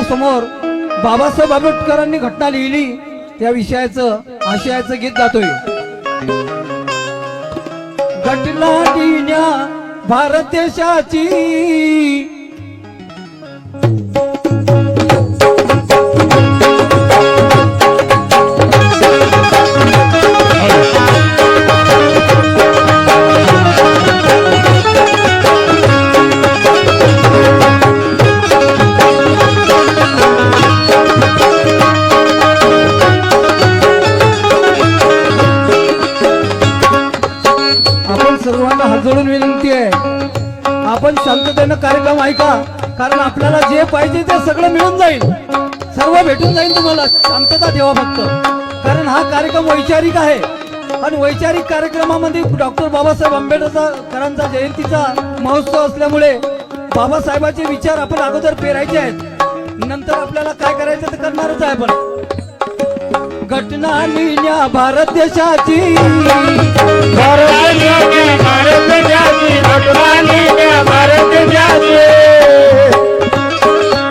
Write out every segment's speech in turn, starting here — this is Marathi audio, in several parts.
समोर बाबासाहेब आंबेडकरांनी घटना लिहिली त्या विषयाचं आशयाचं गीत गातोय। घटना लिहिण्या भारत देशाची सर्वांना हात जोडून विनंती आहे, आपण शांततेनं कार्यक्रम ऐका, कारण आपल्याला जे पाहिजे ते सगळं मिळून जाईल, सर्व भेटून जाईल तुम्हाला। शांतता ठेवा फक्त, कारण हा कार्यक्रम वैचारिक आहे आणि वैचारिक कार्यक्रमामध्ये डॉक्टर बाबासाहेब आंबेडकरांचा जयंतीचा महोत्सव असल्यामुळे बाबासाहेबांचे विचार आपण अगोदर पेरायचे आहेत, नंतर आपल्याला काय करायचं ते करणारच आहे आपण। घटना लिहिण्या भारत देशाची, भारत देशाची, घटना लिहिण्या भारत देशाची,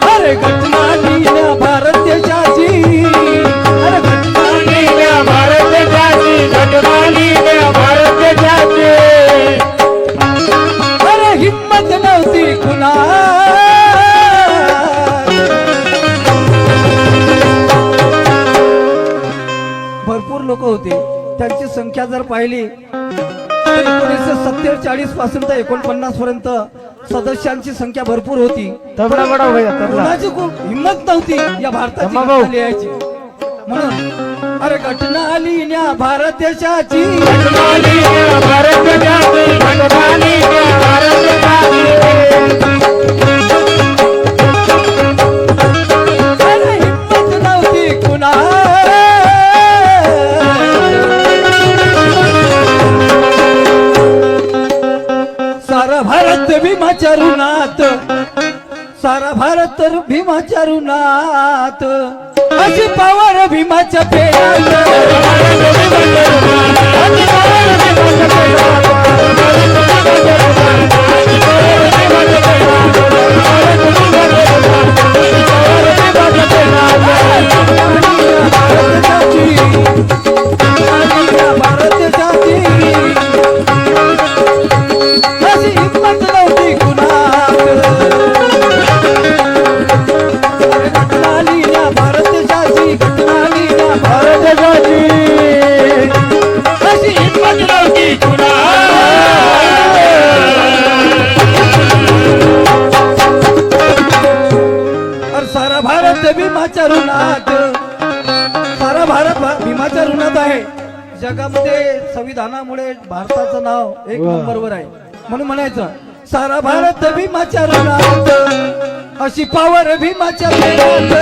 अरे घटना लिहिण्या भारत देशाची, अरे घटना लिहिण्या भारत देशाची, घटना लिहिण्या भारत देशाची, अरे हिम्मत नव्हती कुणा, भरपूर लोक होते, त्यांची संख्या जर पाहिली 1947 पासून तर 49 पर्यंत सदस्यांची संख्या भरपूर होती। तबला बडा भैया, तबला कुणाची खूप हिम्मत नव्हती या भारताची घटना लिहायची, म्हणून अरे घटना लिहिण्या भारत देशाची, घटना लिहिण्या भारत देशाची, घटना लिहिण्या भारत देशाची, अरे हिम्मत नव्हती कुणा, सारा भारत भीमाच्या ऋणात, सारा भारत भीमाच्या ऋणात, अशी पावर भीमाच्या पेयात, भारत देशाची अशी हिम्मत नव्हती कुणात, घटना लिहिण्या भारत देशाची, घटना लिहिण्या भारत देशाची अशी हिम्मत नव्हती कुणात, अरे सारा भारत भीमाच्या ऋणात, सारा भारत भीमाच्या ऋणात आहे। जगामध्ये संविधानामुळे भारताचं नाव 1 नंबरवर आहे, म्हणून म्हणायचं सारा भारत भीमाच्या ऋणात, अशी पावर भीमाच्या पेयात,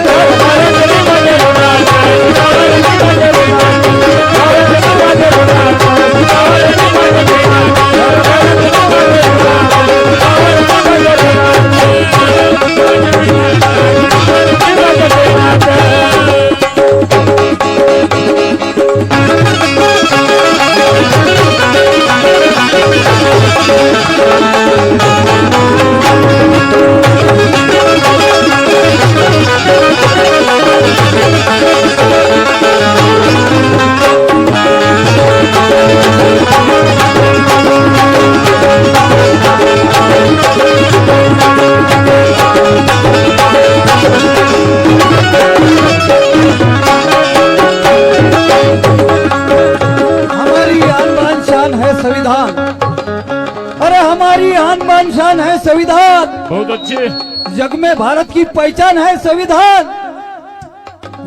शान है संविधान, बहुत अच्छे, जग में भारत की पहचान है संविधान,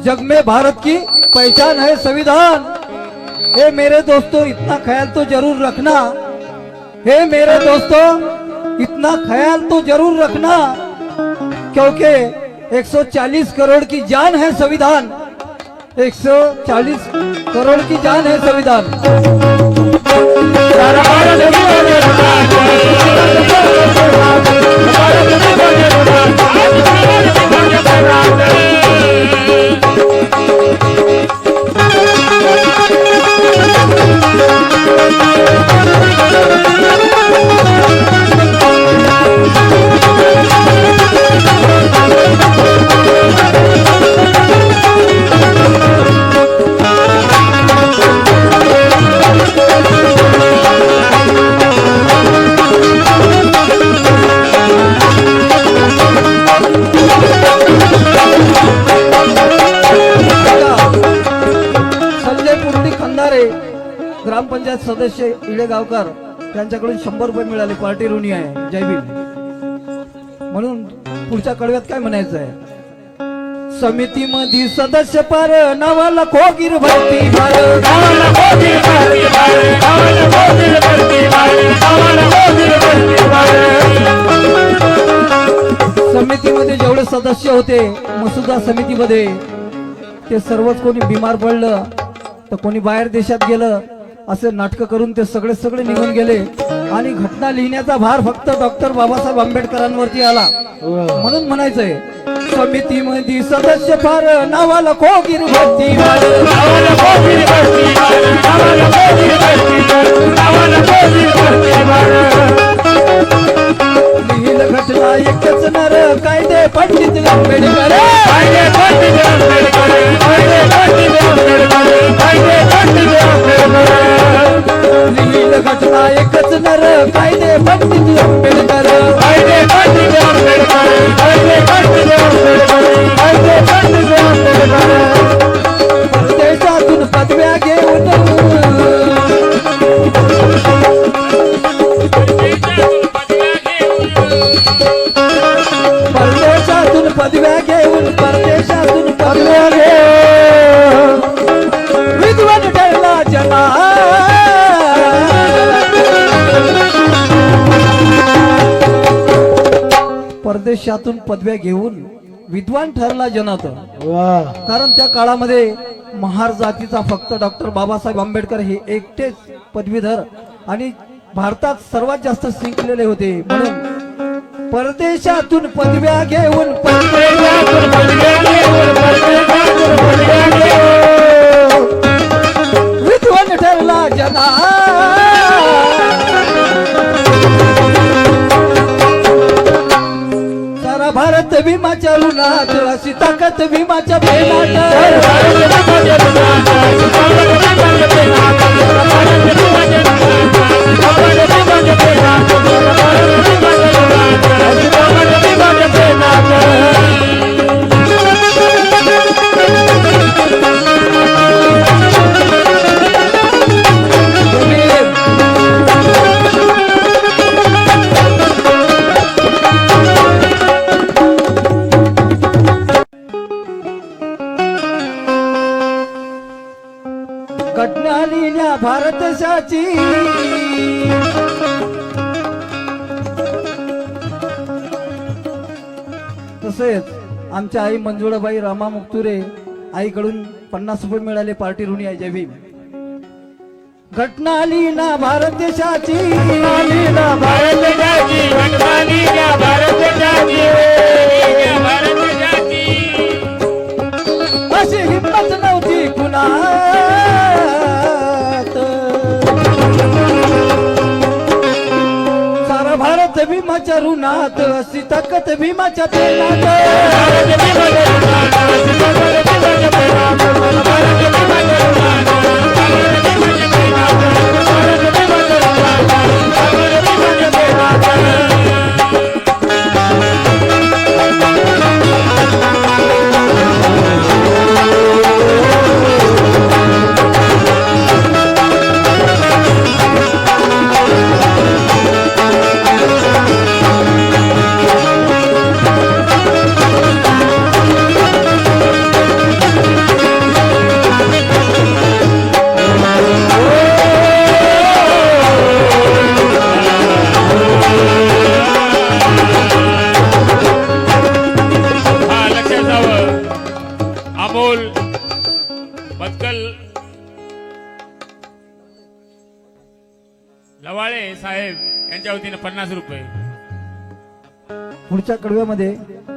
जग में भारत की पहचान है संविधान। हे मेरे दोस्तों इतना ख्याल तो जरूर रखना, हे मेरे दोस्तों इतना ख्याल तो जरूर रखना, क्योंकि 140 करोड़ की जान है संविधान, 140 करोड़ की जान है संविधान। पंचायत सदस्य इडेगावकर त्यांच्याकडून 100 रुपये मिळाले. पार्टी ऋणी आहे. जय भीम. म्हणून पुढच्या कडव्यात काय म्हणायचं आहे? समितीमध्ये सदस्य पार नावाला खोगीर भरती भार, गावाला खोगीर भरती भार, गावाला खोगीर भरती भार, गावाला खोगीर भरती भार. समितीमध्ये जेवढे सदस्य होते मसुदा समितीमध्ये ते सर्वच कोणी बिमार पडलं तर कोणी बाहेर देशात गेलं असे नाटक करून ते सगळे निघून गेले आणि घटना लिहिण्याचा भार फक्त डॉक्टर बाबासाहेब आंबेडकरांवरती आला. म्हणून म्हणायचंय समितीमध्ये सदस्य फार नावाला खोगीर भरती भार, गावाला खोगीर भरती भार, गावाला खोगीर भरती भार, गावाला खोगीर भरती भार. लिहिल घटना एकच नर कायदे पंडित आंबेडकर, कायदे पंडित आंबेडकर, कायदे पंडित आंबेडकर, कायदे पंडित आंबेडकर. लिहिल घटना एकच नर कायदे पंडित आंबेडकर, कायदे पंडित आंबेडकर, कायदे पंडित आंबेडकर, कायदे पंडित आंबेडकर. परदेशातून पदव्या घेऊन परदेशातून पदव्या घेऊन परदेशातून पदव्या घेऊन विद्वान ठरला जना, परदेशातून पदव्या घेऊन विद्वान ठरला जनात. कारण त्या काळामध्ये महार जातीचा फक्त डॉक्टर बाबासाहेब आंबेडकर हे एकटेच पदवीधर आणि भारतात सर्वात जास्त शिकलेले होते. म्हणून परदेशातून पदव्या घेऊन परदेशातून पदव्या घेऊन, परदेशातून पदव्या घेऊन. विद्वान ठरला जना, सारा भारत भीमाच्या ऋणात अशी ताकद भीमाच्या प्रेमात. घटना लिहिल्या भारतशाची तसेच आमच्या आई मंजुळाबाई रामा मुक्तुरे आईकडून 50 रुपये मिळाले. पार्टी ऋणी आहे. जय भीम. घटना लिहिला भारत देशाची, लीला भारत जाती, घटना लीला भारत जाती, भारत जाती. अशी हिंमत नव्हती कुणात, सारा भारत भीमाच्या ऋणात अशी ताकद भीमाच्या प्रेमात. भारत भीमाच्या ऋणात, भारत भीमाच्या प्रेमात, भारत भीमाच्या ऋणात, भारत भीमाच्या प्रेमात, भारत भीमाच्या ऋणात, भारत भीमाच्या प्रेमात. अमोल बदकल लवाळे साहेब यांच्या वतीने 50 रुपये. पुढच्या कडव्यामध्ये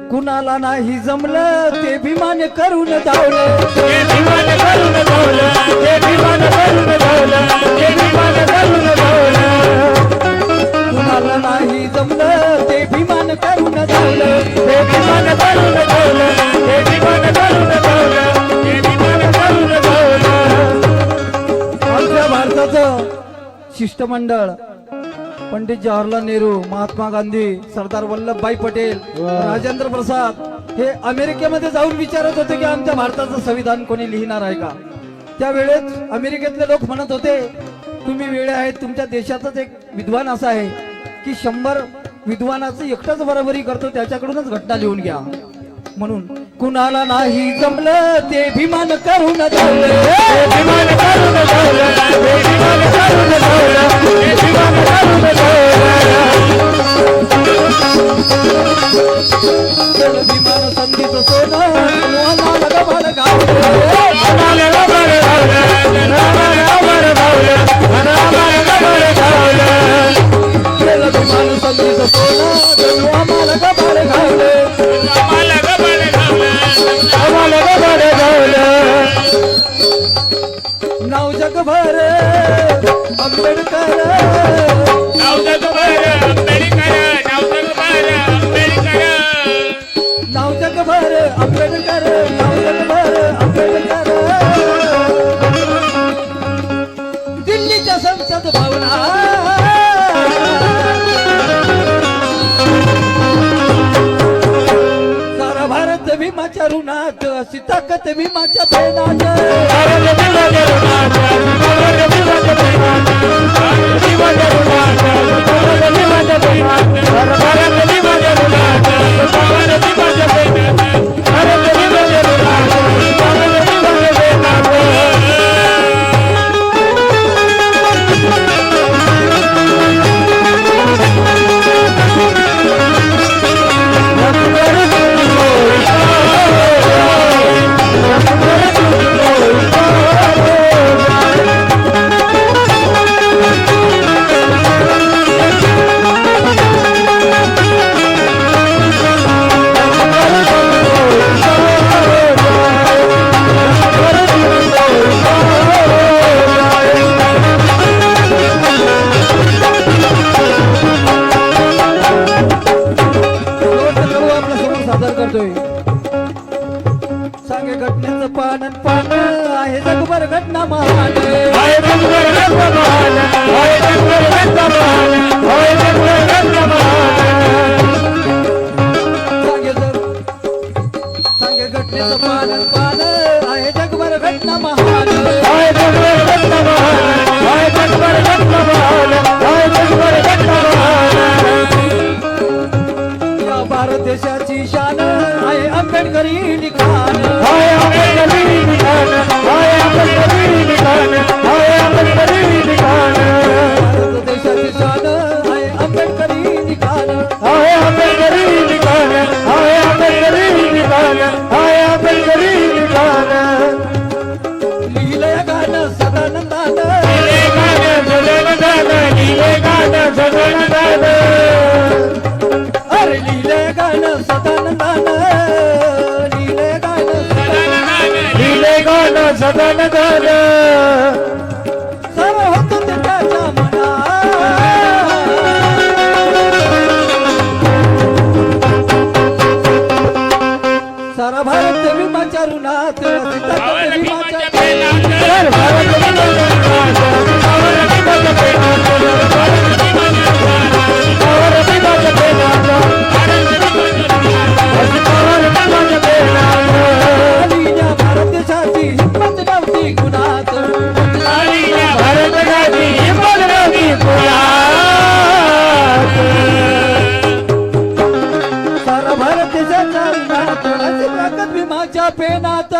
कुणाला नाही जमलं ते भीमाने करून धावलं, ते विमान करून धावलं, ते विमान करून धावलं, ते विमान करून धावलं. कुणाला नाही जमलं ते भीमान करून धावलं, ते विमान करून धावलं, ते विमान करून धावलं, ते विमान करून धावलं. आमच्या भारताचं शिष्टमंडळ पंडित जवाहरलाल नेहरू, महात्मा गांधी, सरदार वल्लभभाई पटेल, राजेंद्र प्रसाद हे अमेरिकेमध्ये जाऊन विचारत होते की आमच्या भारताचं संविधान कोणी लिहिणार आहे का. त्यावेळेस अमेरिकेतले लोक म्हणत होते तुम्ही वेळ आहेत, तुमच्या देशातच एक विद्वान असा आहे की 100 विद्वानाचं एकटाच बरोबरी करतो, त्याच्याकडूनच घटना लिहून घ्या. म्हणून कुणाला नाही जमलं ते अभिमान करून जाऊ. विमान करून जाऊया, विमान करून जाऊया, विमान करून जाऊया. विमान संधीच सोनं आम्हाला गबाळ गावलं. आम्हाला गबाळ गावलं, आम्हाला गबाळ गावलं, आम्हाला गबाळ गावलं. विमान संधीच सोनं आम्हाला गबाळ गावलं. आम्हाला गबाळ गावलं, आम्हाला गबाळ गावलं. नाव जगभर आंबेडकर, नाव जगभर आंबेडकर, नाव जगभर आंबेडकर. नाव जगभर आंबेडकर, नाव जगभर आंबेडकर. दिल्लीच्या संसद भवनात सारा भारत भीमाच्या ऋणात, अशी ताकद भीमाच्या पेनात. भारत भीमाच्या ऋणात, भारत भीमाच्या प्रेमात, भारत भीमाच्या ऋणात, भारत भीमाच्या प्रेमात, भारत भीमाच्या ऋणात, भारत भीमाच्या प्रेमात, भारत भीमाच्या ऋणात, भारत भीमाच्या प्रेमात. आपल्या समोर सादर करतोय. सांगे घटनेचं पान पान आहे जगभर घटना महान. हाय जगभर घटना महान, हाय जगभर घटना महान, हाय जगभर घटना महान. सांगे घटनेचं पान पान आहे जगभर घटना महान. हाय जगभर घटना महान, हाय जगभर घटना महान, हाय जगभर घटना महान. या भारत देशाची शान आहे आंबेडकरी लिखाण. हाय आंबेडकरी लिखाण, हाय आंबेडकरी लिखाण, हाय आंबेडकरी लिखाण. भारत देशाची शान आहे आंबेडकरी लिखाण. हाय आंबेडकरी लिखाण, हाय आंबेडकरी लिखाण, हाय आंबेडकरी लिखाण. लिहिलंय गाणं सदानंदानं, लिहिले गाणं सदानंदानं, लिहिले गाणं सदानंदानं. अरे लिहिलंय गाणं सदानंदानं, लिहिलंय गाणं सदानंदानं. लिहिले गाणं सदानंदानं. सर्व होतं ते त्याच्या मनात. सारा भारत भीमाच्या ऋणात, सीतापती भीमाच्या तर भारत भीमाच्या ऋणात, भारत भीमाच्या प्रेमात, भारत भीमाच्या ऋणात, भारत भीमाच्या प्रेमात, अशी भारत भीमाच्या प्रेमात. लिहिल्या भारत देशाची हिंमत नव्हती गुणात. भारत गावी हिंमत नव्हती कुणात. सारा भारत देशाच्या ऋणात, अशी ताकद भीमाच्या पेनात.